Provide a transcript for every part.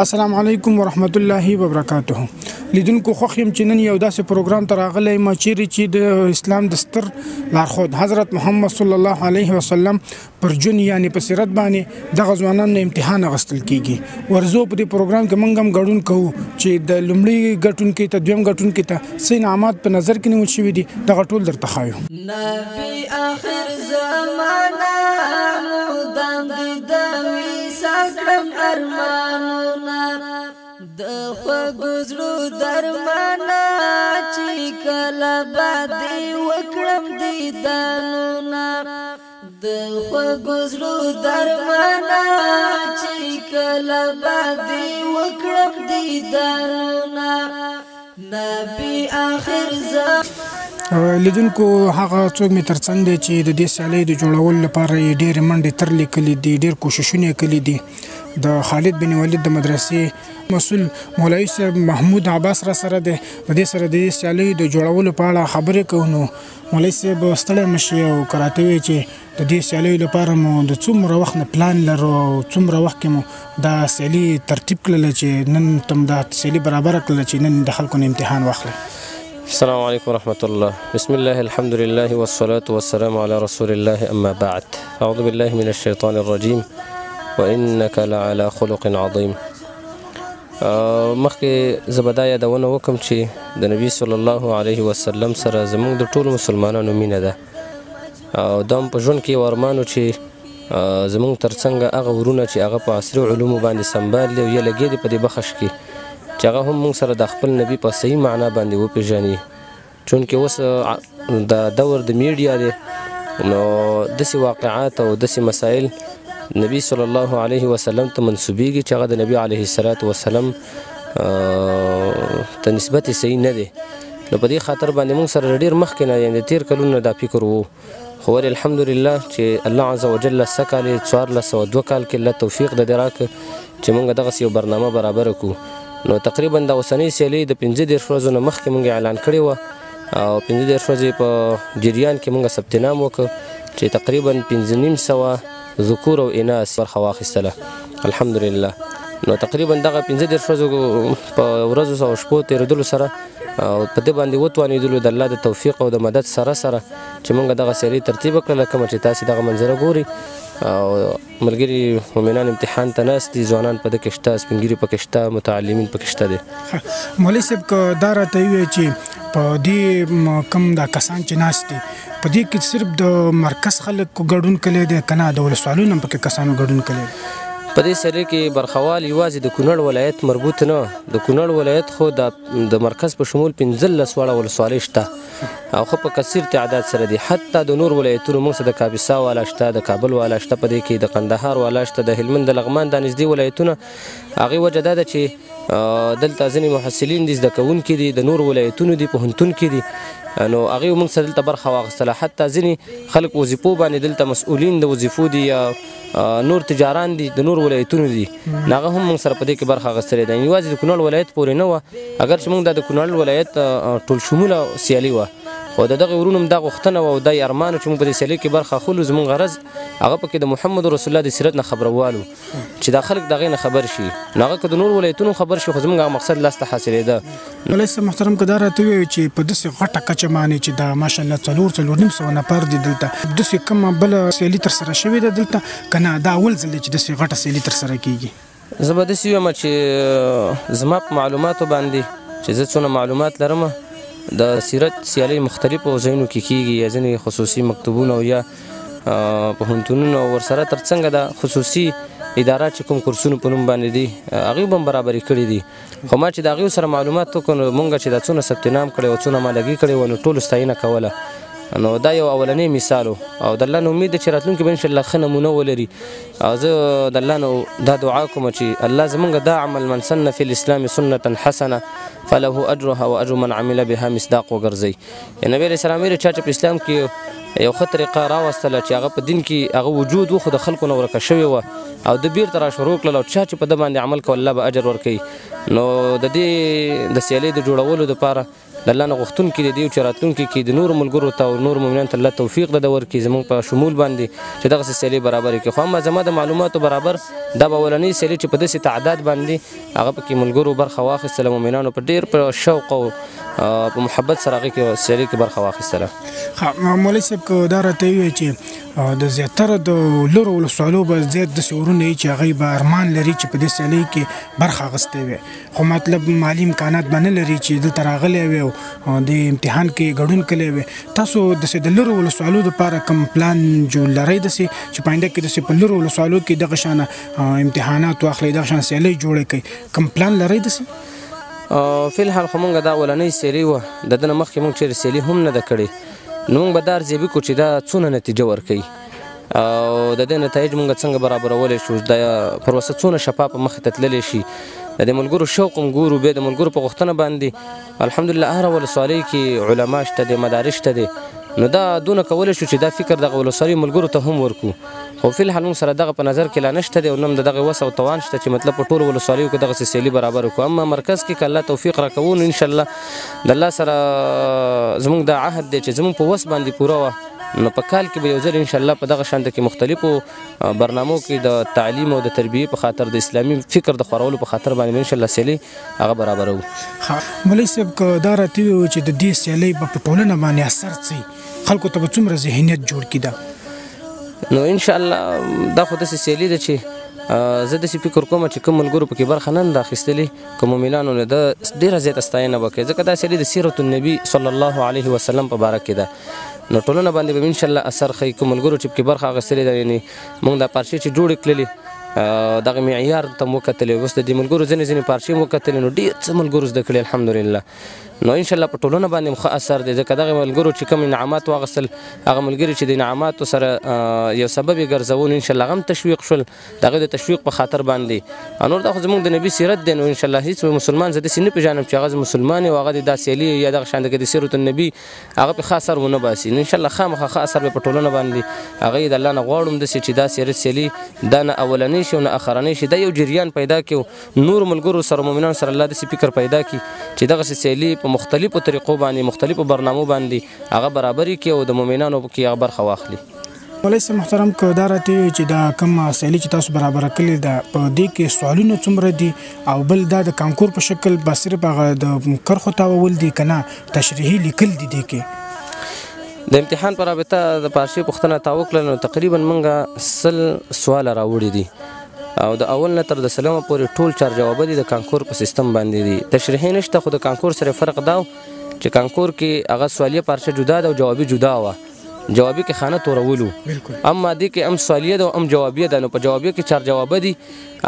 السلام علیکم ورحمت الله وبرکاته. لیدونکو خوښ یم چې نن یو داسې پروګرام ته راغلی یم چیرې چې د اسلام د ستر لارښود حضرت محمد صلی الله علیه وسلم پر ژوند یعنې په سیرت باندې دغه ځوانانو امتحان اخیستل کیږي. ورزو په دې پروګرام کې موږ هم ګډون کوو چې د لومړي ګټونکي ته دویم ګټونکي ته څه انعامات په نظر کې نیول شوي دي دغه ټول درته ښایو. نبی آخر زمانه مودام د وصال کړم ارمانونه د خوږو زړو درمانه چې کله به دې وکړم دیدنونه د خوږو زړو درمانه چې کله به دې وکړم دیدنونه نبی آخر زمانه. لیدونکو هغه څوک مې ترڅنګ دی چې د دې سیالۍ د جوړولو لپاره یې ډېرې منډې ترلې کړي دي، ډېر کوششونه یې کړي دي. د خالد بن ولید د مدرسې مسؤل مولوي صاحب محمود عباس را سره دی. د دې سره د دې سیالۍ د جوړولو په اړه خبرې کوو. نو مولوي صاحب ستړی مه شي او که راته ووایي چې د دې سیالیو لپاره مو د څومره وخت نه پلان لرو او څومره وخت کې مو دا سیالي ترتیب کړله چې نن تم دا سیالي برابره کړله چې نن د خلکو نه امتحان واخلئ. السلام عليكم ورحمة الله. بسم الله الحمد لله والصلاة والسلام على رسول الله أما بعد. أعوذ بالله من الشيطان الرجيم وإنك لعلى خلق عظيم. مخکې زه به دا یادونه وکړم چې د نبي صلی الله علیه وسلم سره زموږ د ټولو مسلمانانو مینه ده او دا هم په ژوند کې یو ارمان و چې زموږ ترڅنګ هغه ورونه چې هغه په عصري علومو باندې سنبال دي او یا لګیا دي په دې بخش کې چې هغه هم موږ سره د خپل نبي په صحیح معنا باندې وپېژني. چونکې اوس د دور د میډیا دی نو داسې واقعات او داسې مسایل نبی صلی الله علیه وسلم ته منسوبېږي چې هغه د نبي علیه الصلاة وسلم ته نسبت صحیح نه دی. نو په دې خاطر باندې موږ سره ډېر مخکې نه یعنې د تېر کلونو دا فکر و خو ولې الحمدلله چې الله عز وجل څه کال 1402 کال کې الله توفیق د دې راکړه چې موږ دغسې یو برنامه برابره کړو. نو تقریبا د اوسنۍ سیالۍ د 15 ورځو نه مخکې موږ اعلان کړی وه او 15 ورځې په جریان کې موږ ثبت نام وکړ چې تقریبا 1500 ذکور او اناث برخه واخیستله الحمدلله. نو تقریبا دغه 15 ورځو په ورځو او شپو تېرېدلو سره او په دې باندې وتوانېدلو د الله د توفیق او د مدد سره چې موږ دغه سیالۍ ترتیب کړله کومه چې تاسې دغه منظره ګورئ او ملګري مؤمنان امتحان ته ناست دي، ځوانان په دې کې شته، سپین ږیري پکې شته، متعلمین پکې شته دي. مولوي صاحب که دا راته ووایي چې په دې کوم دا کسان چې ناست دي په دې کې صرف د مرکز خلکو ګډون کړی دی که نه د ولسوالونو هم پکې کسانو ګډون کړی دی؟ په دې سیالۍ کې برخوال یوازې د کونړ ولایت مربوط نه، د کونړ ولایت خو د مرکز په شمول 15 واړه ولسوالۍ شته او ښه په کثیر تعداد سره دي. حتی د نور ولایتونو موږ سره د کاپیسا والا شته، د کابل والا شته، په دې کې د قندهار والا شته، د هلمند د لغمان دا نږدې ولایتونه. هغې وجه دا ده چې دلته ځینې محصلین دي، زده کوونکي دي، د نور ولایتونو دي، پوهنتون کې دي، نو هغې موږ سره دلته برخه واخیستله. حتی ځینې خلک وظیفو باندې دلته مسؤلین د وظیفو دي یا نور تجاران دي د نور ولایتونو دي، هغه هم موږ سره په دې کې برخه اخیستلې ده. یوازې د کونړ ولایت پورې نه وه، اگر چې موږ دا د کونړ ولایت ټول شموله سیالي وه خو د دغې ورونو هم دا غوښتنه وه او دا یې ارمان و چې موږ په دې سیالۍ کې برخه اخلو. زموږ غرض هغه پکې د محمد رسول الله د سیرت نه خبرول و چې دا خلک د هغې نه خبر شي، نو هغه که د نور ولایتونو خبر شي خو زموږ هغه مقصد لاسته حاصلېده. مولوي صاحب محترم که دا راته ووایي چې په داسې غټه کچه باندې چې دا ماشاءالله 4-4.5 نفر دي دلته داسې کومه بله سیالي ترسره شوې ده دلته که نه دا اول ځل دی چې داسې غټه سیالي ترسره کېږي؟ زه به داسې وایم چې زما په معلوماتو باندې چې زه څونه معلومات لرم د سیرت سیالۍ مختلفو ځایونو کې کېږي یا ځینې خصوصي مکتوبونه او یا پوهنتونونه او ورسره ترڅنګ د خصوصي ادارات چې کوم کورسونو په نوم باندې دي هغوی به هم برابرې کړي دي. خو ما چې د هغوی سره معلومات وکړو نو مونږ چې دا څونه ثبت نام کړی او څونه ما لګي کړی وه نو ټولو ستاینه کوله. نو دا یو اولنی مثال و او د الله نه امید ده چې راتلونکي به انشاءالله ښه نمونه ولري. او زه د الله نه دا دعا کوم چې الله زمونږ دا عمل من سن فی الاسلام سنة حسنه فله اجرها و اجر من عمل بها مصداق وګرځئ. نبی علیه السلام ویلي چا چې په اسلام کې یو ښه طریقه راوستله چې هغه په دین کې هغه وجود و خو د خلکو نه ورکه شوې وه او د بیرته را شروع کړله او چا چې په ده باندې عمل کوه الله به اجر ورکوي. نو د دې د سیالۍ د جوړولو دپاره د الله نه غوښتونکي دي چې راتلونکي کې د نورو ملګرو ته او نورو مؤمنانو ته الله توفیق د ورکړي زموږ په شمول باندې چې دغسې سیلۍ برابرې کړي. خو اما زما د معلوماتو برابر دا به اولنۍ سیلۍ چې په داسې تعداد باندې هغه پکې ملګرو برخه واخیستله، مؤمنانو په ډېر په شوق او په محبت سره هغې کې سیلۍ کې برخه واخیستله. مولوي صاحب که دا راته ووایي چې د زیاتره د لرو ولسوالو به زیات داسې ورونه وي چې هغوی به ارمان لري چې په دې سیلۍ کې برخه اخیستی وي، خو مطلب مالي امکانات به نه لري چې دلته راغلی وي او د امتحان کې ګډون کلی وي. تاسو داسې د لرو ولسوالو دپاره کوم پلان جوړ لرئ داسې چې په آینده کې داسې په لرو ولسوالو کې دغه شانه امتحانات واخلئ، دغه شان سیلۍ جوړه کړئ، کوم پلان لرئ داسې؟ فی الحال خو مونږ دا اولنۍ سیلۍ وه، د ده نه مخکې مونږ چېرې سیلۍ هم نه ده کړې، نو مونږ به دا ارزیابي کړو چې دا څونه نتیجه ورکوي او د دې نتایج مونږ څنګه برابرولی شو، دا پروسه څونه شفافه مخې ته تللی شي. د دې ملګرو شوق هم ګورو، بیا د ملګرو په غوښتنه باندې الحمدلله هره ولسوالۍ کې علما شته دی، مدارس شته دی، نو دا دونه کولی شو چې دا فکر دغه ولسوالیو ملګرو ته هم ورکړو. خو فی الحال موږ سره دغه په نظر کې لا نشته دی او نه هم د دغې وس او توان شته چې مطلب په ټولو ولسوالیو کې دغسې سیلۍ برابر کړو. اما مرکز کې که الله توفیق راکوو نو انشاءالله د الله سره زموږ دا عهد دی چې زموږ په وس باندې پوره وه نو په کال کې به یو ځل انشاءالله په دغه شانته کې مختلفو برنامو کې د تعلیم او د تربیې په خاطر د اسلامي فکر د خورولو په خاطر باندې انشاءالله سیلۍ هغه برابروو. مولوي صاحب که دا راته ووایو چې د دې سیلۍ به په ټولنه باندې اثر څه خلکو ته به څومره ذهنیت جوړ کړي ده؟ نو انشاءالله دا خو داسې سیلۍ ده چې زه داسې فکر کوم چې کوم ملګرو پکې برخه نه ده اخیستلې، که مؤمنانو نه ده ډېره زیاته ستاینه به کوي، ځکه دا سیلۍ د سیرت النبي صلی الله علیه وسلم په باره کې ده. نو ټولنه باندې به انشاءالله اثر ښیي. کوم ملګرو چې پکې برخه اخیستلې ده، یعنې موږ دا پارچې چې جوړې کړلې دغه معیار ته مو کتلې، اوس د دې ملګرو ځینې پارچې مو کتلې، نو ډېر څه ملګرو زده کړي الحمدلله. نو انشاءالله په ټولنه باندې هم ښه اثر دی، ځکه دغه ملګرو چې کوم انعامات واخیستل، هغه ملګري چې د انعاماتو سره یو سبب یې ګرځوو، نو انشاءالله هغه هم تشویق شول د هغوی د تشویق په خاطر باندې. نور دا خو زموږ د نبي سیرت دی، نو انشاءالله هېڅ مسلمان زه داسې نه پېژنم چې هغه مسلمان او هغه د دا سیلۍ یا دغه شانته کې د سیرت النبي هغه پې ښه اثر ونه باسي. نو انشاءالله خامخا ښه اثر به په ټولنه باندې هغه یې د الله نه غواړم داسې چې دا سیلۍ دا نه اولنۍ شي او نه اخرنۍ شي، دا یو جریان پیدا کړي، نور ملګرو سره مؤمنانو سره الله داسې فکر پیدا کړي چې دغسې سیلۍ په مختلفو طریقو باندې مختلفو برنامو باندې هغه برابرې کړي او د مؤمنانو کې هغه برخه واخلي. مولوي صاحب محترم که دا راته ووایي چې دا کومه سیلۍ چې تاسو برابره کړې ده په دې کې سوالونه څومره دي او بل دا د کانکور په شکل به صرف هغه د کرښو تاوول دي که نه تشریحي لیکل دي دې کې؟ د امتحان په رابطه د پارچې پوښتنه تا وکړله نو تقریبا موږ 100 سواله راوړي دي او د اول نه تر د سلمه پورې ټول چار جوابه دي د کانکور په سیستم باندې دي. تشریحي نشته، خو د کانکور سره فرق دا چې کانکور کې هغه سوالیه پارچه جدا ده او جوابي جدا وه، جوابي کې خانه تورولو، اما دې کې هم سوالیه ده او هم جوابیه ده. نو په جوابیه کې 4 جوابه دي،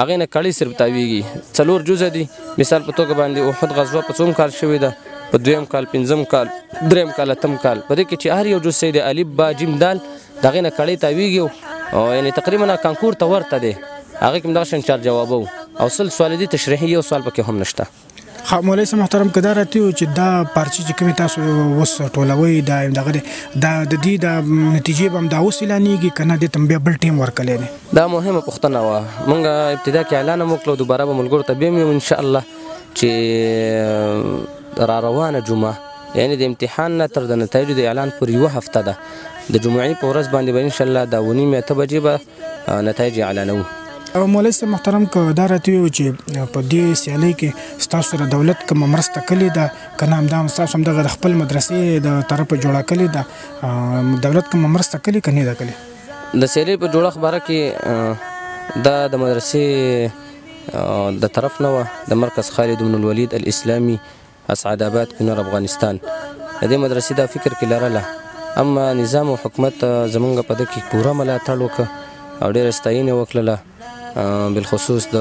هغې نه کړۍ صرف تاویږي. 4 جزه دي، مثال په توګه باندې احد غزوه په څوم کال شوې ده، په 2م کال، 5م کال، 3م کال، 8م کال، په دې کې چې هر یو جز دی الف با جیم دال د هغې نه کړۍ تاویږي او یعنې تقریبا کانکور ته ورته دی. هغې کې هم دغه شان 4 جوابه او 100 سوال دي، تشریحي یو سوال پکې هم نشته. مولوي صاحب محترم که دا راته ووایو چې دا پارچې چې کومې تاسو اوس ټولوئ دا دغه دی دا د دې د نتیجې به هم دا اوس اعلانېږي که نه دې ته بیا بل ټیم ورکلی دی؟ دا مهمه پوښتنه وه. موږ ابتدا کې اعلان هم وکړو، دوباره به ملګرو ته بیا هم یو انشاءالله چې را روانه جمعه یعنې د امتحان نه تر د نتایجو د اعلان پورې 1 هفته ده، د جمعې په ورځ باندې به انشاءالله د 9:30 بجې به نتایج اعلانوو. او مولوي صاحب محترم که دا راته ووایو چې په دې سیالۍ کې ستاسو سره دولت کومه مرسته کړې ده که نه همدا ستاسو همدغه د خپل مدرسې د طرفه جوړه کړې ده، دولت کومه مرسته کړې که نه ده کړې؟ د سیلۍ په جوړښت باره کې دا د مدرسې د طرف نه وه، د مرکز خالد بن الولید الاسلامي اسعد آباد کنر افغانستان، د دې مدرسې دا فکر کې لرله. اما نظام او حکومت زمونږ په دې کې پوره ملاتړ وکړه او ډېره ستاینه یې وکړله، بالخصوص د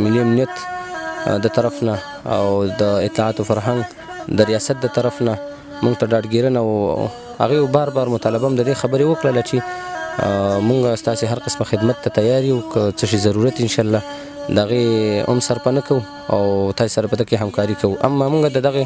ملي امنیت د طرف نه او د اطلاعات او فرهنګ د ریاست د طرف نه موږ ته ډاډګیرنه او هغوی بار بار مطالبه هم د دې خبرې وکړله چې موږ ستاسې هر قسمه خدمت ته تیار یو، که څه شي ضرورت انشاءالله د هغې هم سرپه نه کوو او تاسې سره په دې کې همکاري کوو. اما موږ د دغې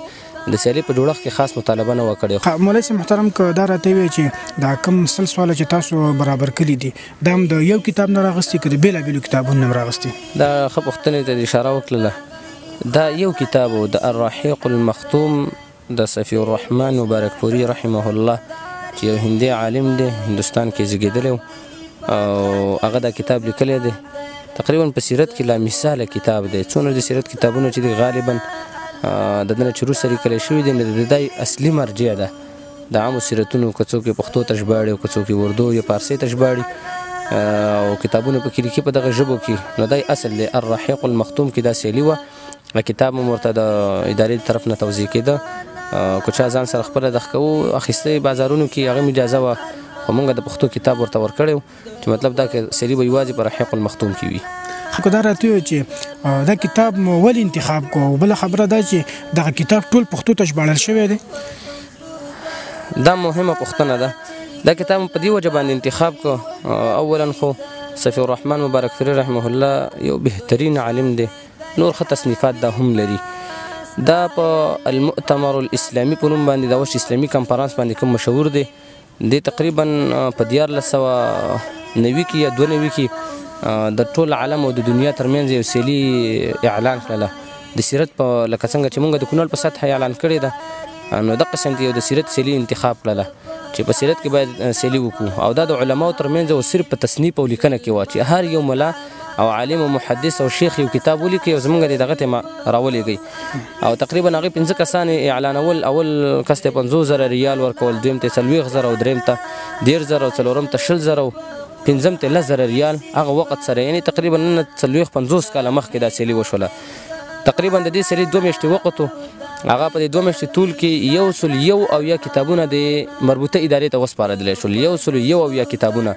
د سیالۍ په جوړښت کې خاص مطالبه نه وه کړې. مولوي صاحب محترم که دا راته ووایي چې دا کوم 100 سواله چې تاسو برابر کړي دي دا هم د یو کتاب نه راغستي که د بېلابېلو کتابونو نه راغستي؟ دا ښه پوښتنې ته اشاره وکړله. دا یو کتاب و، د الرحیق المختوم د صفی الرحمن مبارکپوري رحمه الله چې یو هندي عالم دی هندوستان کې زیږېدلی او هغه دا کتاب لیکلی دی تقریبا په سیرت کې لا مثاله کتاب دی څومره د سیرت کتابونه چې دي غالبا د دنه چې وروسته لیکلی شوي دي نو د دای اصلي مرجع ده د عامو سیرتونو که څوک یې پښتو ته ژباړي او که څوک یې اردو یا فارسي ته ژباړي او کتابونه پکې لیکي په دغه ژبو کې نو دای اصل دی الرحیق المختوم کې دا سیلي وه کتاب هم ورته د ادارې طرف نه توضیح کېده که چا ځان سره خپله دغه کوو اخیستی بازارونو کې هغه هم اجازه وه خو موږ د پښتو کتاب ورته ورکړی و چې مطلب دا سیلي به یوازې په رحیق المختوم کې وي خو دا راته وایي چې دا کتاب مو ولې انتخاب کو او بله خبره دا چې دغه کتاب ټول پښتو ته ژباړل شوی دی دا مهمه پوښتنه ده دا کتاب په دې وجه باندې انتخاب کو اولا خو صفی الرحمن مبارکپوري رحمه الله یو بهترین عالم دی نور ښه تصنیفات دا هم لري دا په المؤتمر الاسلامي په نوم باندې دا اوس اسلامي کنفرانس باندې کوم مشهور دی دی تقریبا په 1490 کې یا 92 کې د ټول عالم او د دنیا ترمنځ یو سیلي اعلان کړله د سیرت په لکه څنګه چې موږ د کونړ په سطحه اعلان کړې ده نو دغه قسم یو د سیرت سیلي انتخاب کړله چې په سیرت کې باید سیلي وکړو او دا د علماو ترمنځ او صرف په تصنیف او لیکنه کې وه چې هر یو ملا او عالم او محدث او شیخ یو کتاب ولیکي او زمونږ د دغه ته ما راولېږئ او تقریبا هغې 5 کسان اعلانول اول کس ته 50,000 ریال ورکول دویم ته 40,000 او دریم ته 10,000 او څلورم ته 20,000 او پنځم ته 10,000 ریال هغه وخت سره یعنی تقریبا نن 40-50 کاله مخکې دا سیلي وشوله تقریبا د دې سیلي 2 میاشتې وخت هغه په دې 2 میاشتې طول کې 101 کتابونه د مربوطه ادارې ته وسپارل شول 101 کتابونه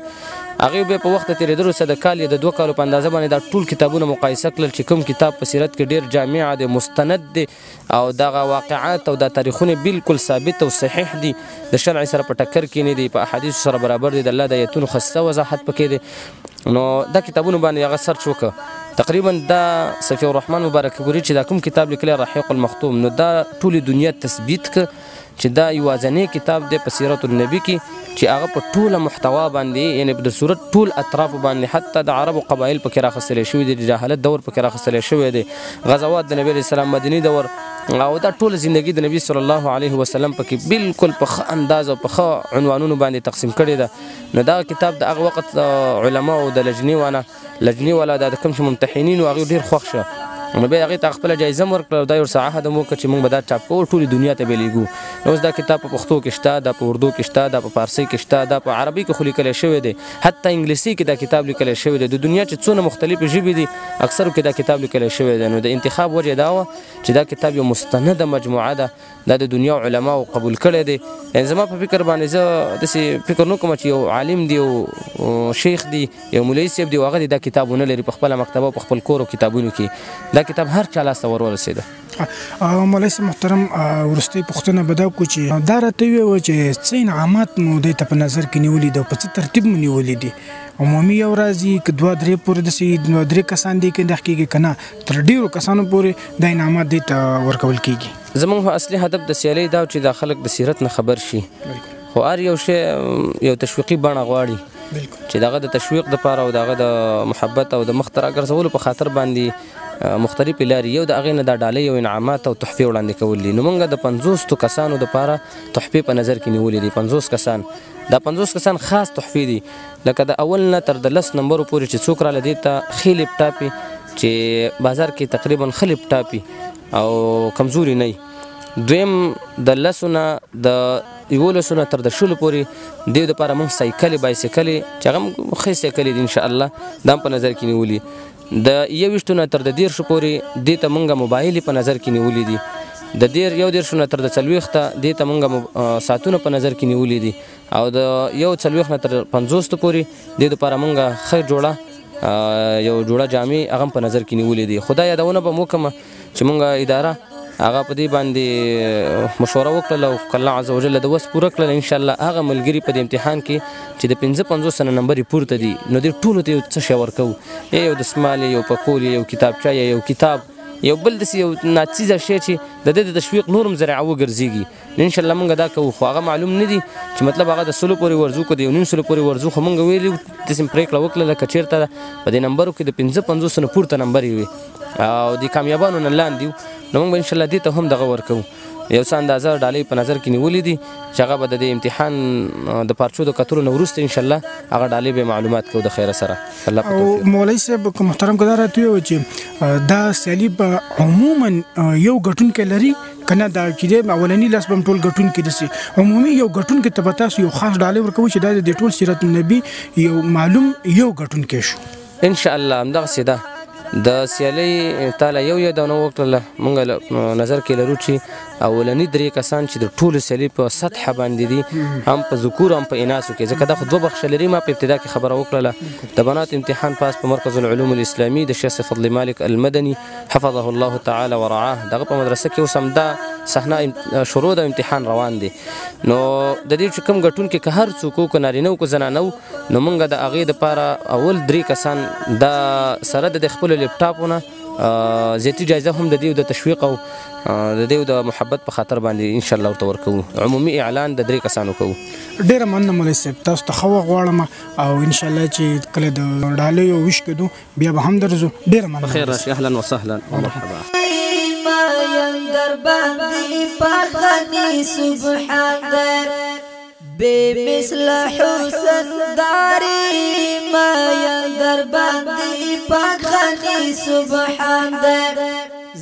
هغه به په وخت تیریدلو سره د کال یا د 2 کالو په اندازه باندې دا ټول کتابونه مقایسه کړل چې کوم کتاب په سیرت کې ډیر جامع دی مستند دی او دغه واقعات او د تاریخونه بالکل ثابت او صحیح دي د شرع سره په ټکر کې نه دي په احادیث سره برابر دي د الله د آیتونو خاصه وضاحت پکې دي نو دا کتابونه باندې هغه سرچ وکړه تقریبا دا صفی الرحمن مبارکپوري چې دا کوم کتاب لیکلی رحیق المختوم نو دا ټولې دنیا تثبیت که چې دا یوازینی کتاب دی په سیرت النبي کې چې هغه په ټوله محتوا باندې یعنی د صورت ټول اطراف باندې حتی د عربو قبایل پکې راخستلی شوي دي د جاهلت دور پکې راخستلی شوی دی غزوات د نبي علیه السلام مدني دور او دا ټول زندگی د نبی صلی الله علیه وسلم پکې بالکل په ښه انداز او په ښه عنوانونو باندې تقسیم کړی ده نو دا کتاب د هغه وخت علماو د لجنې والا د کوم چې ممتحنین او هغوی ډېر خوښ شه نو بیا هغې ته خپله جایزه هم ورکړه او دا یو ورسره عهد هم وکړه چې موږ به دا چاپ کوو ټولې دنیا ته به لیږو نو اوس دا کتاب په پښتو کې شته دا په اردو کې شته دا په فارسي کې شته دا په عربي کې خو لیکلی شوی دی حتی انګلیسي کې دا کتاب لیکلی شوی دی د دنیا چې څونه مختلفې ژبې دي اکثرو کې دا کتاب لیکلی شوی دی نو د انتخاب وجه دا وه چې دا کتاب یو مستنده مجموعه ده دا د دنیا علماو قبول کړی دی یعنې زما په فکر باندې زه داسې فکر نه کوم چې یو عالم دی یو شیخ دی یو مولوي صاحب دی هغه دا کتاب ونه لري په خپله مکتبه او په خپل کور او کتابونو کې دا کتاب هر چا لاس ته ورورسېده مولوي صاحب محترم وروستۍ پوښتنه به دا وکړو چې دا راته ووایه چې څه انعامات مو دی ته په نظر کې نیولي دي او په څه ترتیب مو نیولي دي عمومي یو راځي که 2-3 پورې داسې 2-3 کسان دی کې دغه کېږي که نه تر ډېرو کسانو پورې دا انعامات دی ته ورکول کېږي زموږ اصلي هدف د سیالۍ دا چې دا خلک د سیرت نه خبر شي خو هر یو شی یو تشویقي بڼه غواړي چې دغه د تشویق دپاره او دغه د محبت او د مخ ته راګرځولو په خاطر باندې مختلفې لارې یو د هغې نه دا ډالۍ او انعامات او تحفې وړاندې کول دي نو موږ د 50 کسانو دپاره تحفې په نظر کې نیولې دي 50 کسان دا 50 کسان خاص تحفې دي لکه د اول نه تر د 10 نمبرو پورې چې څوک راله دې ته ښې لیپټاپې چې بازار کې تقریبا ښه لیپټاپې او کمزوري نه دویم د 10 نه د 11 نه تر د 20 پورې دې دپاره موږ سایکلې بایسیکلې چې هغه هم ښې سایکلې دي انشاءالله دا هم په نظر کې نیولي د 21 نه تر د 10 پورې دې ته موږ موبایلې په نظر کې نیولي دي د 11 نه تر د 40 دې ته موږ ساعتونه په نظر کې نیولي دي او د 40 نه تر 50 پورې دې دپاره موږ ښه جوړه یو جوړه جامې هغه په نظر کې نیولي دي خو دا یادونه به مو کومه چې موږ اداره هغه په دې باندې مشوره وکړله او که الله عز وجل د وس پوره کړله انشاءالله هغه ملګري په دې امتحان کې چې د 55 نمبرې پورته دي نو دې ټولو ته یو څه شی ورکوو یو دسمال یو پکول یو کتابچه یو کتاب یو بل داسې یو ناڅیزه شی چې د دې د تشویق نور هم ذریعه وګرځېږي انشاءالله موږ دا کوو خو هغه معلوم نه دي چې مطلب هغه د 100 پورې ورځو که د 19 پورې ورځو خو موږ ویلي داسې پرېکړه وکړله که چېرته په دې نمبرو کې د 55 نه پورته نمبر وي او د کامیابانو نه لاندې نو موږ به انشاءالله دې ته هم دغه ورکوو یو څه اندازه ډالۍ په نظر کې نیولې دي چې هغه به د امتحان د پارچو د کتلو نه وروسته انشاءالله هغه ډالۍ به معلومات کوو د خیره سره. الله په توفیق. مولوي صاحب محترم که دا راته ووایي چې دا سیالي به عموما یو ګټونکی لري کنه دا کېدای اولنی لاس به هم ټول ګټونکي داسې عمومي یو ګټونکي ته به تاسو یو خاص ډالۍ ورکوئ چې دا د ټول سیرت النبي یو معلوم یو ګټونکی شو انشاءالله همدغسې ده. د سیالۍ تاله یو یادونه وکړله موږ نظر کې لرو چې اولني 3 کسان چې د ټولو سیالۍ په سطحه باندې دي هم په ذکور هم په اناسو کې ځکه دا خو 2 بخښه لري. ما په ابتدا کې خبره وکړله د بنات امتحان پاس په مرکز العلوم الاسلامي د شیخ فضل مالک المدني حفظه الله تعالی ورعاه دغه په مدرسه کې اوس هم دا صحنه شروع د امتحان روان دي. نو د دې چې کوم ګټونکي که هر څوک که نارینه او که زنانه نو موږ د هغې دپاره اول 3 کسان دا سره د خپلو لیپټاپونه زیاتي جایزه هم د دې د تشویق او د دې د محبت په خاطر باندې انشاءالله ورته ورکوو. عمومي اعلان د 3 کسانو کوو. ډېره مننه مولوي صاحب تاسو ته ښه وخت غواړم او انشاءالله چې کله د ډالیو ویش کېدو بیا به هم درځو. ډېره مننه. بخیر راشي. اهلا وسهلا ومرحبا. در باندې پاخني سبحان در بے مثل حسن داری ما در باندې پاخني سبحان در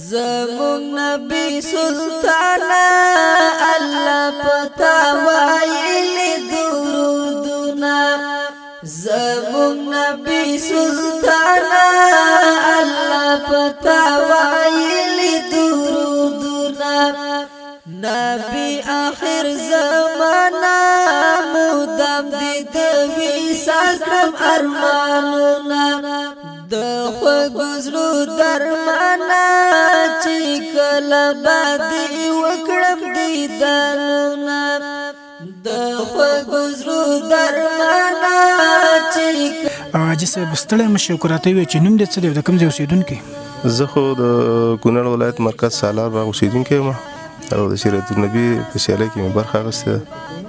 زمون نبی سلطان الله پتا وایلی درودنا زمون نبی سلطان الله پتا وایلی نبی آخر زمانہ مودم دی دوی ساکرم ارمانونا دخو گزرو درمانا چی کلبا دی وکرم دیدانونا دخو گزرو درمانا چی جسه بستړی مشه کوراته وی چې نوم دې څه دی د کوم ځای اوسیدونکی؟ زه خو د کونړ ولایت مرکز سالار باغ اوسیدونکی یم او د سیرت النبي په سیالۍ کې مې برخه اخیسته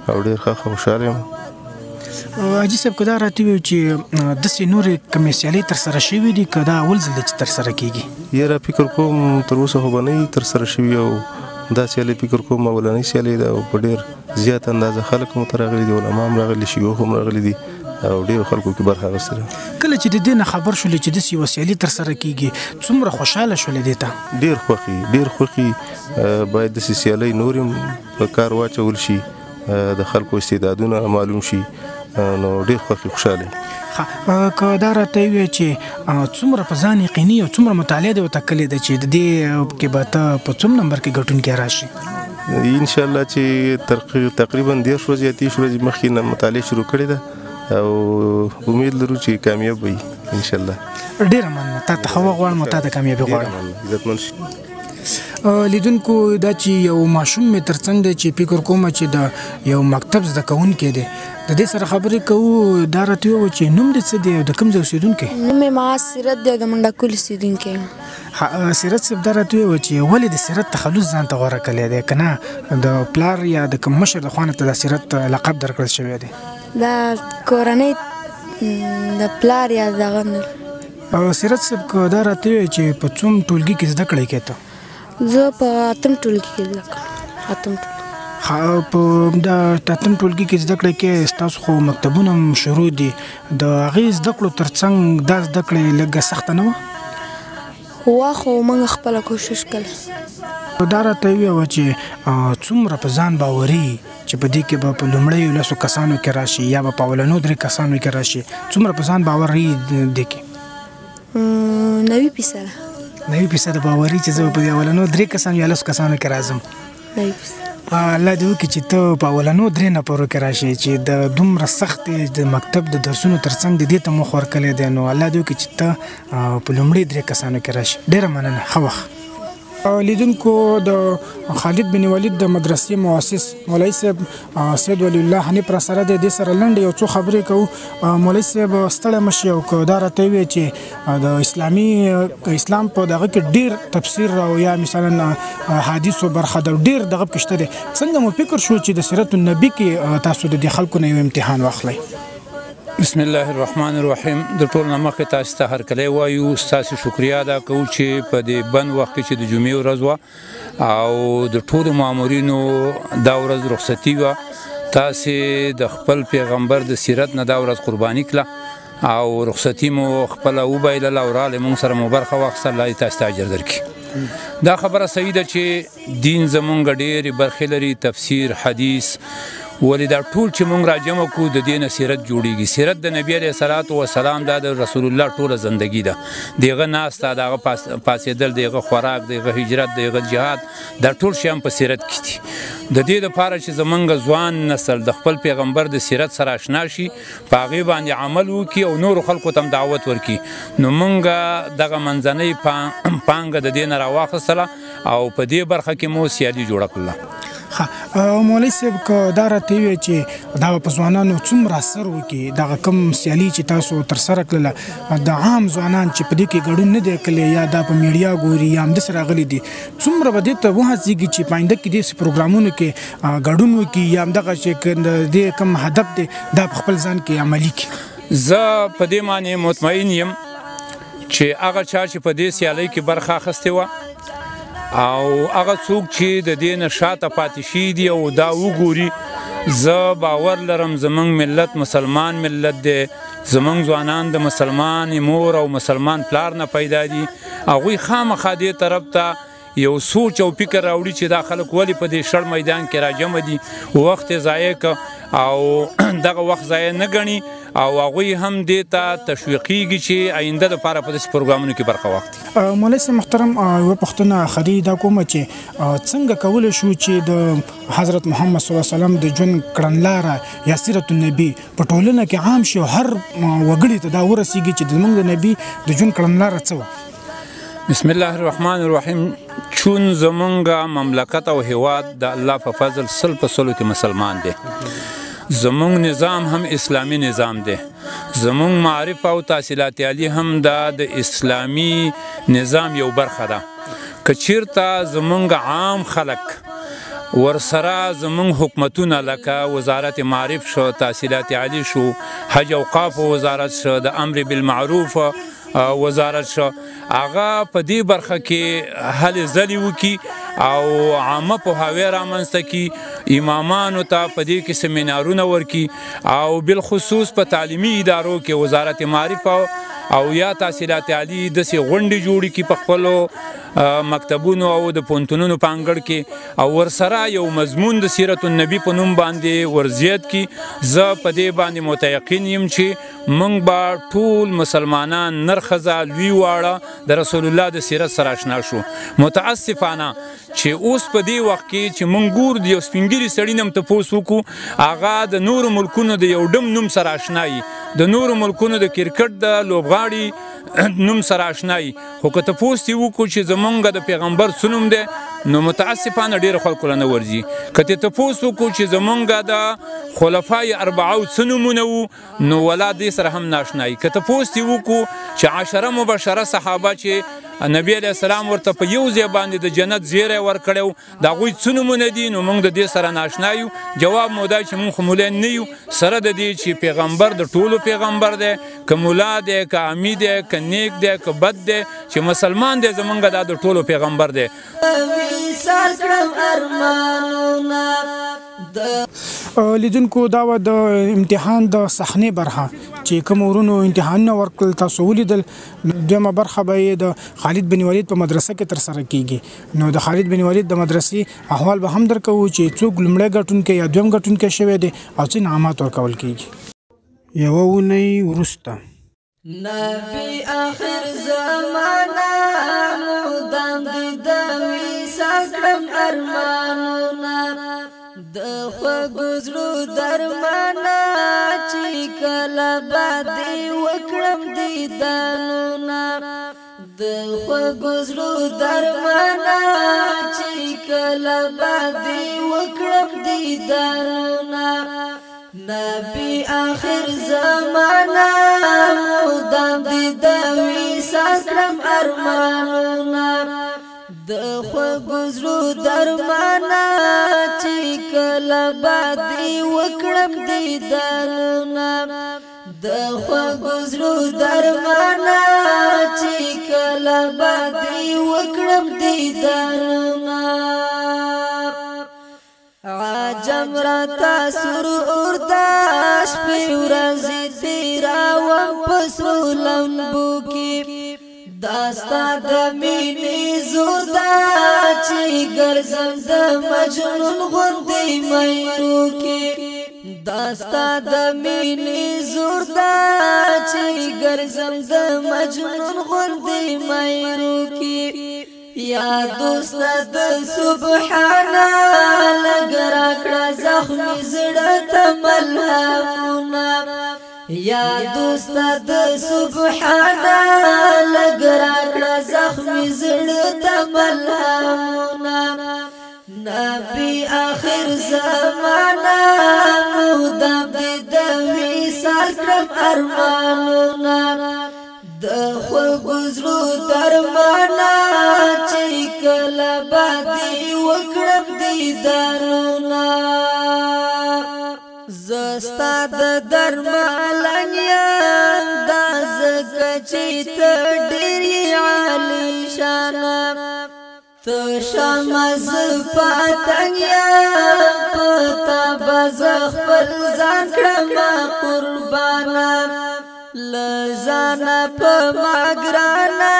او ډېر ښه خوشحاله یم. حاجي صاحب که دا راته ووایو چې داسې نورې کومې سیالۍ ترسره شوي دي که دا اول ځل دی چې ترسره کېږي؟ یاره فکر کوم تر اوسه خو به نه ترسره شوي او دا سیالۍ فکر کوم اولنۍ سیالۍ ده او په ډېر زیات اندازه خلک هم ورته راغلي دي علما هم راغلي شیوخ هم راغلي دي او ډېرو خلکو کې برخه اخیستې ده. کله چې د دې نه خبر شولې چې داسې یوه سیالي ترسره کېږي څومره خوشحاله شولې دې ته؟ ډېر خوښي باید داسې سیالۍ نور هم په کار واچول شي د خلکو استعدادونه معلوم شي نو ډېر خوشحاله. که دا راته ووایې چې څومره په ځان یقیني او څومره مطالعه دې ورته کړې ده چې د دې کې به ته په څوم نمبر کې ګټونکی راشي؟ انشاءالله چې تقریبا 10 ورځې یا 30 ورځې مخکې نه مطالعه شروع کړې ده او امید لرو چې کامیاب وي انشاءالله. ډېره مننه. تا ته ښه وخت غواړم او تا ته کامیابي غواړم. عزتمن شي. لیدونکو دا چې یو ماشوم مې ترڅنګ دی چې فکر کوم چې د یو مکتب زده کوونکی دی د دې سره خبرې کوو. دا راته ووایه چې نوم دې څه دی او د کوم ځای اوسېدونکی؟ نوم یې معاذ سیرت دی او د منډاکول اوسېدونکی یم. سیرت صاحب دا راته ووایه چې ولې د سیرت تخلص ځان ته غوره کړی دی که نه د پلار یا د کوم مشر د خوا نه ته د سیرت لقب درکړل شوی دی؟ دا کورنۍ د پلار یا دغه نه. سیرت صاحب که دا راته ووایه چې په څوم ټولګي کې زده کړی کې ته؟ زه په 8م ټولګي کې زده کړم. 8م ټولګي. په دا 8م ټولګي کې زده کړی کې ستاسو خو مکتبونه هم شروع دي د هغې زده کړو ترڅنګ دا زده کړې لږه سخته نه وه؟ وا خو موږ خپله کوشش کړی. دا راته ووایه چې څومره په ځان باوري چې په دې کې به په لومړیو 10 کسانو کې راشي یا به په اولنو 3 کسانو کې راشي څومره په ځان باوري دې کې؟ 90%. 90% باوري چې زه په اولنو 3 کسانو یا 10 کسانو کې راځم. 90%. الله دې وکړي چې ته په اولنو 3 نفرو کې راشي چې د دومره سختې د مکتب د درسونو ترڅنګ د دې ته مخ ورکړی دی نو الله دې وکړي چې ته په لومړي 3 کسانو کې راشي. ډېره مننه. ښه وخت. لیدونکو د خالد بن ولید د مدرسې مؤسس مولوي صاحب سید ولی الله حنیف را سره دی. دې سره لنډې یو څو خبرې کوو. مولوي صاحب ستړی مه شي او که دا راته ووایې چې د اسلام په دغه کې ډېر تفسیر او یا مثلا حدیثو برخه ده ډېر دغه پکې شته دی څنګه مو فکر شو چې د سیرت النبي کې تاسو د دې خلکو نه یو امتحان واخلئ؟ بسم الله الرحمن الرحیم. د ټول نه مخکې تاسو ته هرکلی وایو، ستاسو شکریا ادا کوو چې په دې بند وخت کې چې د جمعې ورځ وه او د ټولو مامورینو دا ورځ رخصتي وه، تاسې د خپل پیغمبر د سیرت نه دا ورځ قرباني کړه او رخصتي مو خپله وبایلله او راغلې موږ سره مو برخه واخیسته. الله دې تاسو ته اجر درکړي. دا خبره صحیح ده چې دین زمونږ ډېرې برخې لري، تفسیر، حدیث، ولې دا ټول چې مونږ راجمع کړو د دې نه سیرت جوړېږي. سیرت د نبي علیه صلات وسلام دا د رسول الله ټوله زندګي ده، د هغه ناسته، د هغه پاڅېدل، د هغه خوراک، د هغه هجرت، د هغه جهاد، دا ټول شیان په سیرت کې دي. د دې دپاره چې زمونږ ځوان نسل د خپل پیغمبر د سیرت سره اشنا شي، په هغې باندې عمل وکړي او نورو خلکو ته هم دعوت ورکړي، نو مونږ دغه منځنۍ پانګه د دې نه راواخیستله او په دې برخه کې مو سیالي جوړه کړله. مولوي صاحب که دا راته ووایي چې دا په ځوانانو څومره اثر وکړي، دغه کوم سیالي چې تاسو ترسره کړله، د عام ځوانان چې په دې کې ګډون نه دی کړی یا دا په میډیا ګوري یا همداسې راغلي دي، څومره به دې ته وهڅېږي چې په آینده کې داسې پروګرامونو کې ګډون وکړي یا همدغه چې د دې کوم هدف دی دا په خپل ځان کې عملي کړي؟ زه په دې معنی مطمئن یم چې هغه چا چې په دې سیالۍ کې برخه اخیستې وه او هغه څوک چې د دې نه شاته پاتې شوي دي او دا وګوري، زه باور لرم زمونږ ملت مسلمان ملت دی، زمونږ ځوانان د مسلمان مور او مسلمان پلار نه پیدا دي، هغوی خامخا دې طرف ته یو سوچ او فکر راوړي چې دا خلک ولې په دې شړ میدان کې راجمع دي، وخت یې ضایع که او دغه وخت ضایع نه ګڼي او هغوی هم دې ته تشویقیږي چې آینده دپاره په داسې پروګرامونو کې برخه واخلي. مولوي صاحب محترم، یوه پوښتنه خدي دا کومه چې څنګه کولی شو چې د حضرت محمد صلی الله علیه وسلم د ژوند کړنلاره یا سیرت النبي په ټولنه کې عام شي او هر وګړي ته دا ورسیږي چې زموږ د نبي د ژوند کړنلاره څه وه؟ بسم الله الرحمن الرحیم. چون زمونږ مملکت او هیواد د الله په فضل 100% کې مسلمان دی، زمونږ نظام هم اسلامی نظام دی، زمونږ معارف او تحصیلات عالی هم د اسلامی نظام یو برخه ده. که چیرته زمونږ عام خلک ورسره زمونږ حکومتونه لکه وزارت معارف شو، تحصیلات عالی شو، حج اوقاف وزارت شو، د امر بالمعروف وزارت شو، هغه په دې برخه کې هلې ځلې وکړي او عامه پوهاوی رامنځته کړي، امامانو ته په دې کې سیمینارونه ورکړي او بالخصوص په تعلیمي ادارو کې وزارت معارف او یا تحصیلات عالی داسې غونډې جوړې کړي په خپلو مکتبونو او د پوهنتونونو په انګړ کې او ورسره یو مضمون د سیرت النبي په نوم باندې ورزیات کړي. زه په دې باندې متیقن یم چې موږ به ټول مسلمانان نر ښځه لوی واړه د رسول الله د سیرت سره اشنا شو. متاسفانه چې اوس په دې وخت کې چې موږ ګورو د یو سپین ږیري سړي نه هم تپوس وکړو، هغه د نورو ملکونو د یو ډم نوم سره اشنا یي، د نورو ملکونو د کرکټ د لوبغاړي نوم سره اشنا یي، خو که تپوس یې وکړو چې زمونږ د پیغمبر څه نوم دی نو متاسفانه ډېرو خلکو له نه ورځي. که ترې تپوس وکړو چې زمونږ د خلفای اربعو څه نومونه وو نو ولا دې سره هم ناشنا یي. که تپوس یې وکړو چې عشره مبشره صحابه چې نبی علیه السلام ورته په یو ځای باندې د جنت زیری ورکړی و د هغوی څه نومونه دي نو موږ د دې سره ناشنا یو. جواب مو دا چې موږ خو مولین نه یو، سره د دې چې پیغمبر د ټولو پیغمبر دی، که ملا دی، که امی دی، که نیک دی، که بد دی، چې مسلمان دی زمونږ دا د ټولو پیغمبر دی. لیدونکو دا و د امتحان د صحنې برخه چې کوم ورونو امتحانونه ورکړل تاسو ولیدل. دویمه برخه به یې د خالد بن ولید په مدرسه کې ترسره کیږي. نو د خالد بن ولید د مدرسې احوال به هم درکوو چې څوک لومړی ګټونکی یا دویم ګټونکی شوی دی او څه انعامات ورکول کیږي. یوه اونۍ وروسته نبی آخر زمانه مودم د وصال کړم ارمانونه د خوږو زړو درمانه چې کله به دې وکړم دیدنونه د خوږو زړو درمانه چې کله به دې وکړم دیدنونه نبی آخر زمانه مودم د وصال کړم ارمانونه د خوږو زړو درمانه چې کله به دې وکړم دیدنونه د خوږو زړو درمانا چې کله به دې وکړم دیدنونه عجم راته سور ارداش پې ورځې تېروم په سرو لمبو کې دا ستا د مینې زور ده چې ګرځم د مجنون غوندې میرو کې دا ستا د مینې زور ده چې ګرځم د مجنون غوندې میرو کې یا دوست د سبحانه لږ راکړه زخمي زړه ته ملهمونه یا دوست د سبحانه لږ راکړه زخمي زړه ته ملهمونه نبی آخر زمانه مودم دې د وصال کړم ارمانونه د خوږو زړو درمانا چې کله به دې وکړم دیدنونه زه ستا د درملن یم دا ځکه چې ته ډېر یې عالیشانه ته شمه زه پتنګ یم په تا به زه خپل ځان کړمه قربانه لزانا پا مگرانا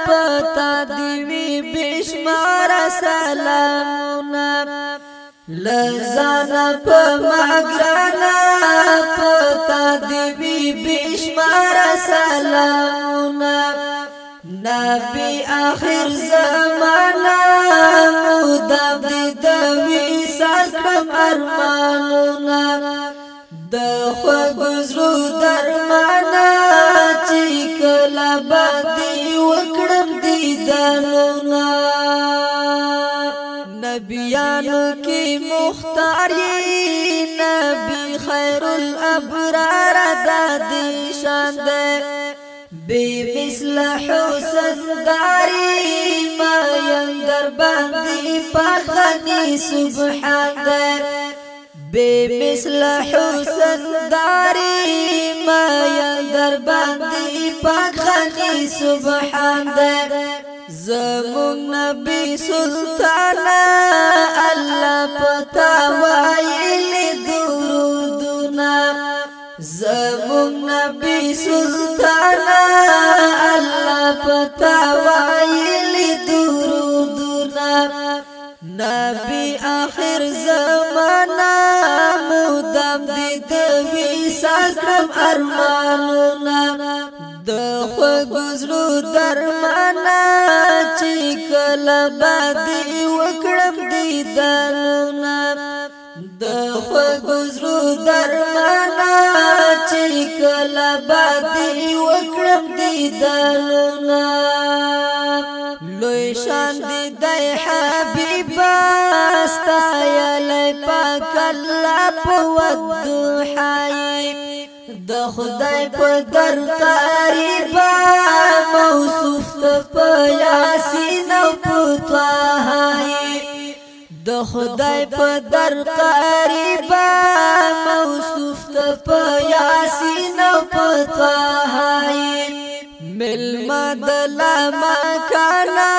پتا دیوی بشمار سلامونا لزانا پا مگرانا پتا دیوی بشمار سلامونا نبی آخر زمانا مودم دی دوی سالکم ارمانونا د خوږو زړو درمانا چې کله به دې وکړم دیدنونه نبیانو کې مختار یې نبی خیر الابرار دا دې شان دی بې مثل حسن داري ما یم در باندې پاخني سبحان دی بے مثل حسن داری ما در باندی پاکھانی سبحان دے زمون نبی سلطانا اللہ پتا وائلی درودنا زمون نبی سلطانا اللہ پتا وائلی درودنا نبی آخر زمانا مودم دی د وصال کړم ارمانونه د خوږو زړو درمانا چې کله به دې وکړم دیدنونه د خوږو زړو درمانا چې کله به دې وکړم دیدنونه لوی شان دی دی حبیبا ستایلی پاک الله په ودوحای د خدای په در قریبا موصوف ته په یاسین او په طه د خدای په در قریبا موصوف ته په یاسین او په طه ملما دلا مکانا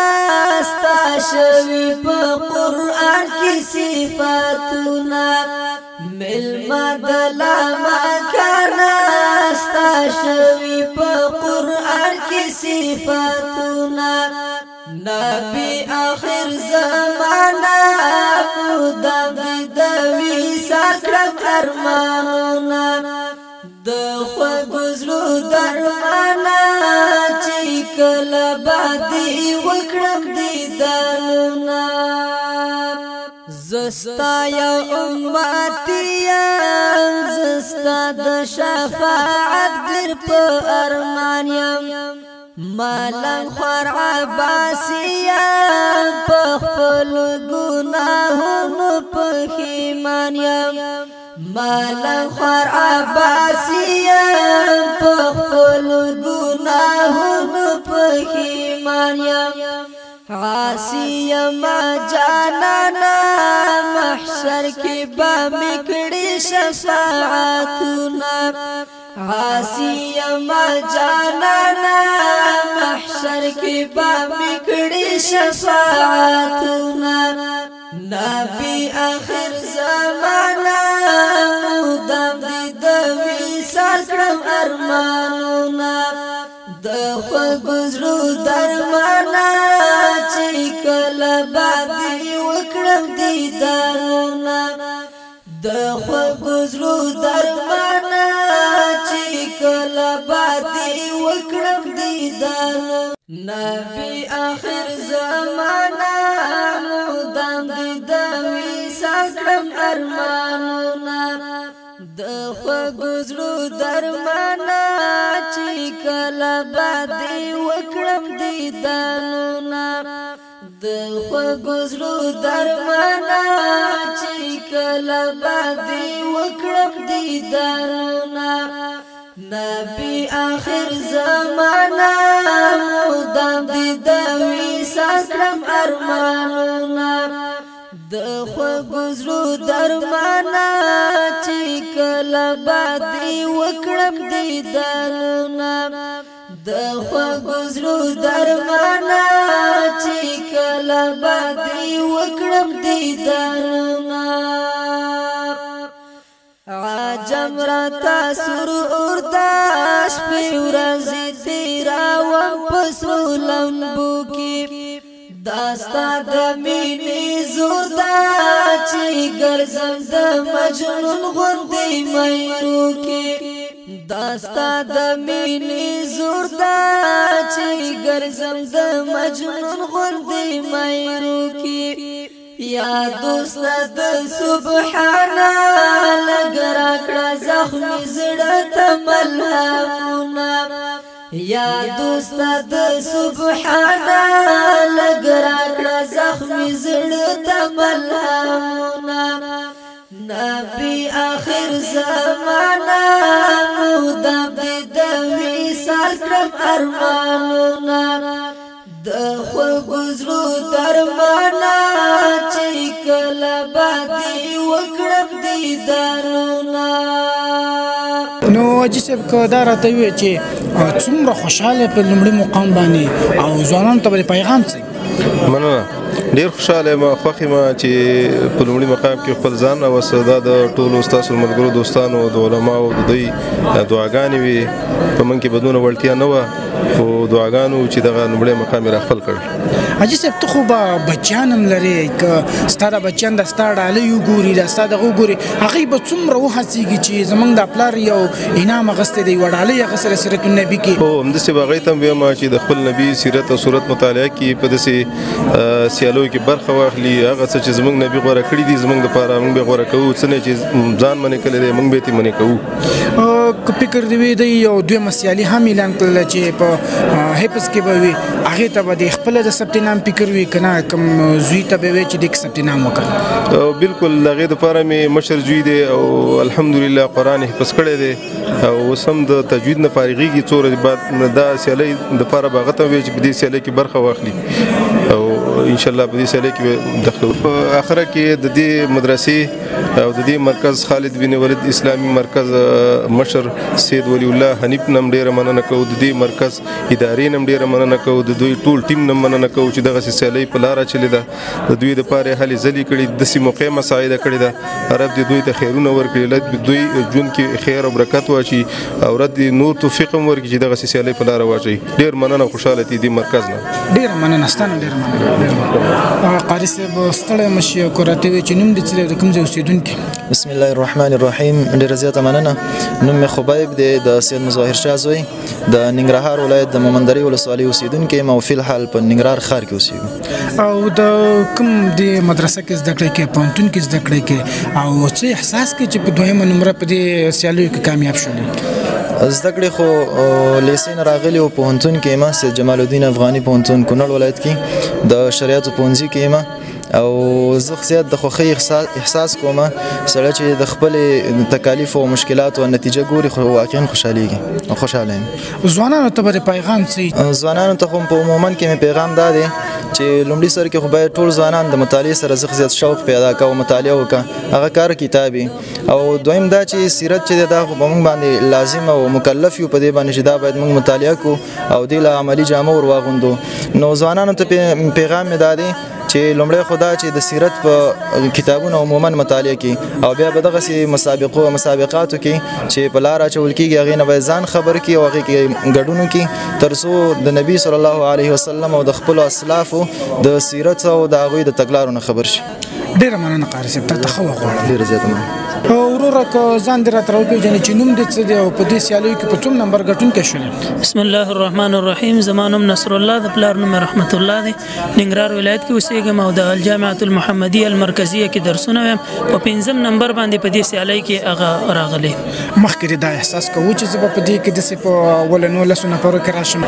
ستا شوی په قرآن کی صفاتنا ملما دلا مکانا ستا شوی په قرآن کی صفاتنا نبی آخر زمانا مودم دی د وصال کړم ارمانونه د خوږو زړو درمانا چې کله به دې وکړم دیدنونه زه ستا یو امتی یم زه ستا د شفاعت ډېر په ارمان یم مالم خوار عباسی یم په خپلو ګناهونو پښیمان یم مالم خوار عباسی یم په خپلو ګناهونو پښیمان یم عاصی یم جانانا محشر کې به مې کړي شفاعتونه عاصی ما جانانا محشر کی با مکڑی شفاعتنا نبی آخر زمانا مودم دی دوی ساکرم ارمانونا دخوا گزرو درمانا چی کل بادی وکرم دیدانونا دخوا گزرو درمانا چی کل بادی وکرم دیدانونا نبی آخر زمانا مودم دی دوی ساکرم ارمانونا دخوا گزرو درمانا چی کلا بادی وکرم دیدانونا دخوا گزرو درمانا چی کلا بادی وکرم دیدانونا نبی آخر زمانا مودم دی دوی ساکرم ارمانونا دخوا گزرو درمانا چی کلا بادی وکرم دیدانونا دخوا گزرو درمانا چی کلا بادی وکرم دیدانونا عجم راتا سر ارداش پی ورزی تیراوم پسرو لمبو کی داستا د مینې زوردا چې ګرځم د مجنون غوندې مېرو کې داستا د مینې زوردا چې ګرځم د مجنون غوندې مېرو کې یا دوست د سبحانا لګرا کړه زخمي زړه ته ملهمونه یا دوست د سبحانا لګرا کړه زخمي زړه ته ملهمونه نبی آخر زمانا مودم دی دوی ساکرم ارمانونا دخوا گزرو درمانا چی کلا بادی وکرم دیدانونا نو حاجي صاحب که دا راته ووایي چې څومره خوشحاله په لومړي مقام باندې او ځوانانو ته به پیغام څه مننه ډیر خوشاله ما خوښ یم چې په لومړي مقام کې خپل ځان او دا د ټولو ستاسو ملګرو دوستانو د علماو د دوی دعاګانې وي په من کې بدون وړتیا نه وه خو دعاګانو چې دغه لومړی مقام یې راخپل کړ حاجي صاحب ته خو به بچیان هم لرې که ستا د بچیان د ستا ډالۍ وګوري د ستا دغه وګوري هغوی به څومره وهڅېږي چې زموږ د پلار یو انعام اخیستی دی یوه ډالۍ اخیستله سیرت النبي کې هو همداسې به هغوی ته هم ویم چې د خپل نبي سیرت او صورت مطالعه کړي په داسې سیالیو کې برخه واخلي هغه څه چې زموږ نبي غوره کړي دي زموږ دپاره موږ به غوره کوو څه نه چې ځان منې کړی دی موږ به یې منې کوو که فکر دې وي دی یو دویمه سیالي هم اعلان کړله چې په حفظ کې به وي هغې ته به د خپله د ثبت نام فکر وي که نه کوم زوی ته به وي چې دې ثبت نام وکړه بالکل د هغې دپاره مې مشر زوی دی او الحمدلله قرآن حفظ کړی دی او اوس هم د تجوید نه فارغېږي څو ورځې بعد دا سیالۍ دپاره به هغه ته ووایي چې په دې سیالۍ کې برخه واخلي او انشاءالله په دې سیالۍ کې به داخله په آخره کې د دې مدرسې او د دې مرکز خالد بن ولید اسلامي مرکز مشر سید ولی الله حنیف نم ډیره مننه کوو د دې مرکز ادارې نم ډیره مننه کوو د دوی ټول ټیم نم مننه کوو چې دغه سیالۍ په لاره چلې ده د دوی دپاره هلې ځلې کړي داسې موقع مساعده کړې ده رب دې دوی ته خیرونه ورکړي دوی ژوند کې خیر او برکت واچي او رب دې نور توفیق هم ورکړي چې دغه سیالۍ په لاره واچوي ډېر مننه خوشحاله دي دې مرکز نه ډېره مننه ستانه ډېره مننه قاري صاحب ستړی مه شي که راته وایي چې نوم دې څه دی د کوم ځای اوسېدونکی بسم الله الرحمن الرحیم ډېره زیاته مننه نوم مې خبیب دی د سید مظاهر شاه زوی د ننګرهار ولایت د مومندرې ولسوالۍ اوسېدونکی یم او فلحال په ننګرهار ښار کې اوسېږو او د کوم د مدرسه کې زده کړې کې پوهنتون کې زده کړې کې او څه احساس کې چې په دویمه نمره په دې سیالیو کې کامیاب شولې زده کړې خو لیسې نه راغلي و پوهنتون کې یم سید جمال الدین افغاني پوهنتون کونړ ولایت کې د شریعتو پوهنځي کې یم او زه زیات د خوښۍ احساس کوم سړی چې د خپلې تکالیفو او مشکلاتو نتیجه ګوري خو واقعا خوشحالیږي او خوشحاله یم. ځوانانو ته به پیغام څه؟ ځوانانو ته خو په عموما کې مې پیغام دا دی چې لومړي سر کې خو باید ټول ځوانان د مطالعې سره زیات شوق پیدا کړه او مطالعه وکړه، هغه کار کتاب وي. او دویم دا چې سیرت چې دا خو به موږ باندې لازم او مکلف یو په دې باندې چې دا باید موږ مطالعه کړو او دې له عملي جامه ور واغوندو. نو ځوانانو ته پیغام مې دا دی چې لومړی خدا چې د سیرت په کتابونو عموما مطالعه کی او بیا به دغه مسابقاتو کې چې په لار اچول کېږي هغې نه به ځان خبر کړي او هغې کې ګډون کړي تر څو د نبي صلی الله علیه وسلم او د خپلو اسلافو د سیرت او د هغوی د تګلارو نه خبر شي. ډېره مننه قاري صاحب، تا ته ښه وغواړم. ډېره زیاته مننه. وروره که ځان دې راته راوپېژنې چې نوم دې څه دی او په دې سیالیو کې په څوم نمبر ګټونکی شولې؟ بسم الله الرحمن الرحیم. زما نوم نصر الله، د پلار نوم رحمت الله دی. ننګرهار ولایت کې اوسېږم او د الجامعة المحمدیه المرکزیه کې درسونه وایم. په 5م نمبر باندې په دې سیالۍ کې هغه راغلی. مخکې دې دا احساس کوو چې زه به په دې کې داسې په اولنو 10 نفرو کې راشم؟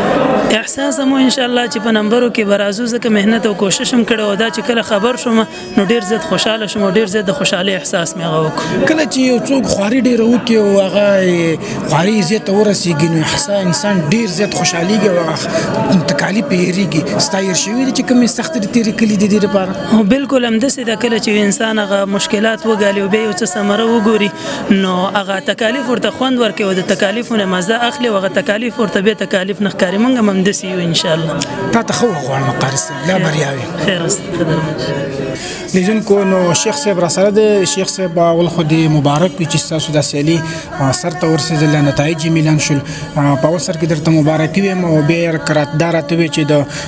احساس مو انشاءالله چې په نمبرو کې به راځو، ځکه محنت او کوشش هم کړی او دا چې کله خبر شوم نو ډېر زیات خوشحاله شوم او ډېر زیات د خوشحالۍ احساس مې هغه وکړ. کله چې یو څوک خواري ډېره وکړي او هغه خواري زیاته ورسېږي نو انسان ډېر زیات خوشحالېږي او هغه تکالیف یې هېرېږي. ستا هېر شوي دي چې کومې سختې دې تېرې کړي دي دې لپاره؟ بالکل همداسې ده. کله چې انسان هغه مشکلات وګالي او بیا یو څه ثمره وګوري نو هغه تکالیف ورته خوند ورکوي او د تکالیفو نه مزه اخلي او هغه تکالیف ورته بیا تکالیف نه ښکاري. موږ هم همداسې یو انشاءالله. تا ته ښه وغواړم قاري صاحب، لا بریا وي. خیر لیدونکو نو شیخ صاحب را سره دی. شیخ صاحب اول خو دې مبارک وي چې ستاسو دا سیالي سر ته ورسېدله، نتایج یې میلان شول. په اول سر کې درته مبارکي ویم او بیا دا راته ووایې چې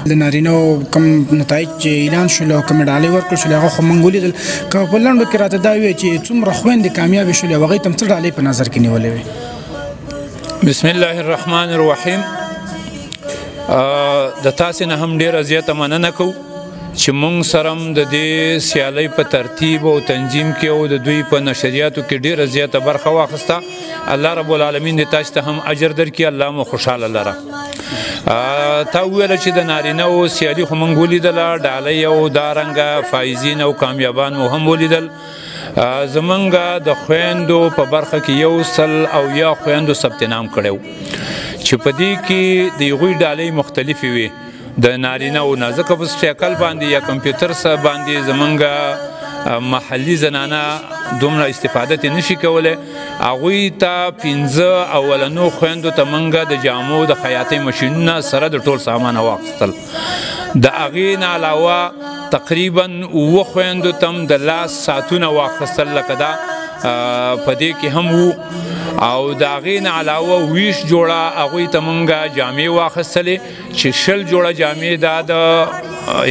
د نارینهو کوم نتایج چې اعلان شول او کومې ډالۍ ورکړل شولې هغه خو موږ ولیدل. که په لنډو کې راته دا ووایې چې څومره خویندې کامیابې شولې او هغوی ته هم څه ډالۍ په نظر کې نیولې وې؟ بسم الله الرحمن الرحیم. د تاسې نه هم ډېره زیاته مننه کوو چې مونږ سره هم د دې سیالۍ په ترتیب او تنظیم کې او د دوی په نشریاتو کې ډېره زیاته برخه واخیسته. الله رب العالمین دې تاسو ته هم اجر درکړي، الله مو خوشحاله لره. تا وویله چې د نارینهو سیالي خو مونږ ولیدله، ډالۍ او دارنګه فایزین او کامیابان مو هم ولیدل. زمونږ د خویندو په برخه کې 100 خویندو ثبت نام کړی چې په دې کې د هغوی ډالۍ مختلفې وي د نارینهو نه، ځکه په سایکل باندې یا کمپیوټر سره باندې زمونږ محلي زنانه دومره استفاده ترې نشي کولی. هغوی ته 15 اولنو خویندو ته موږ د جامو د خیاطۍ ماشینونه سره د ټول سامان واخیستل. د هغې نه علاوه تقریبا 7 خویندو ته هم د لاس ساعتونه واخیستل، لکه دا په دې کې هم وو. او د هغې نه علاوه 20 جوړه هغوی ته موږ جامې واخیستلې چې 20 جوړه جامې دا د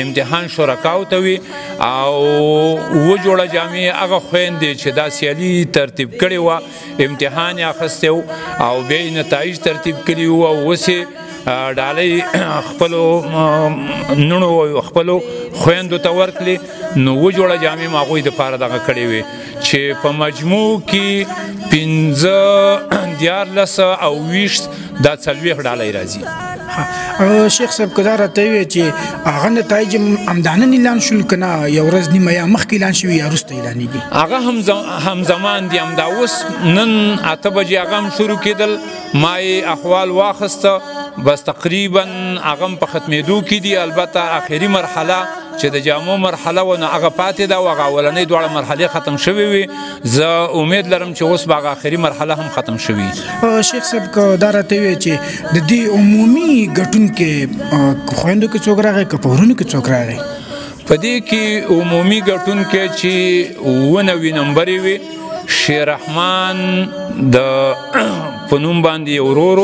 امتحان شرکاو ته وي او 7 جوړه جامې هغه خویندې چې دا سیالي ترتیب کړې وه، امتحان یې اخیستی و او بیا یې نتایج ترتیب کړي وو او اوس یې ډالۍ خپلو نونو او خپلو خویندو ته ورکړلې. نو 7 جوړه جامې م هغوی دپاره دغه کړې وې چې په مجموع کې 15 14 او 20 دا 40 ډالۍ راځي. شیخ صاحب که دا راته ووایې چې هغه نتایج همدانن اعلان شول که نه یو ورځ نیمه یا مخکې اعلان شوي یا وروسته اعلانېږي؟ هغه همزمان دي، همدا اوس نن 8 بجې هغه هم شروع کېدل. ما یې احوال واخیسته، بس تقریبا هغه هم په ختمېدو کې دي. البته آخري مرحله چې د جامو مرحله و نو هغه پاتې ده او هغه اولنۍ دواړه مرحلې ختم شوې وي. زه امید لرم چې اوس به هغه آخري مرحله هم ختم شوي. شیخ صاحب که دا راته ووایې چې د دې عمومي ګټونکي خویندو کې څوک راغی که په ورونو کې څوک راغی؟ په دې کې عمومي ګټونکي چې 90 نمبرې وي، شیررحمان د په نوم باندې یو ورور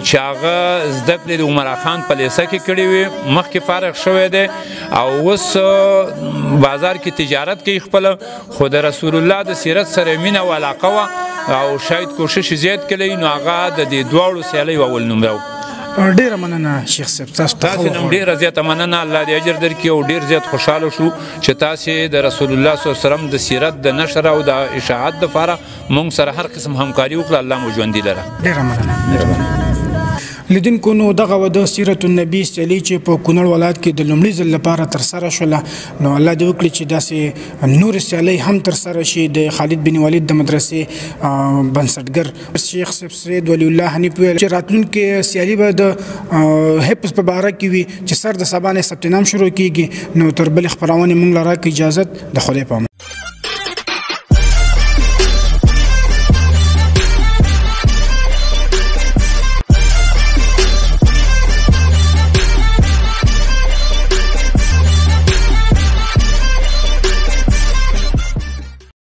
چې هغه زده کړې د عمرا خان په لیسه کې کړې وې، مخکې فارغ شوی دی او اوس بازار کې تجارت کوي خپله، خو د رسول الله د سیرت سره مینه او علاقه وه او شاید کوشش زیات کړی نو هغه د دې دواړو سیالیو اول نمره و. ډیره مننه شیخ صاحب، تاسو هم ډیره زیاته مننه. الله دې اجر درکړي او ډیر زیات خوشحاله شو چې تاسې د رسول الله صلی الله علیه وسلم د سیرت د نشر او د اشاعت دپاره موږ سره هر قسم همکاري وکړه. الله مو ژوندي لره. ډیره مننه. لیدونکو نو دغه و د سیرت النبی سیالي چې په کونړ ولایت کې د لومړي ځل لپاره ترسره شوله نو الله دې وکړي چې داسې نورې سیالۍ هم ترسره شي د خالد بن ولید د مدرسې بنسټګر شیخ صاحب سید ولی الله حنیف ویل چې راتلونکې سیالي به د حفظ په باره کې وي چې سر د سبا نه ثبت نام شروع کیږي نو تر بلې خپرونې موږ له راکړي اجازت د خدای په امان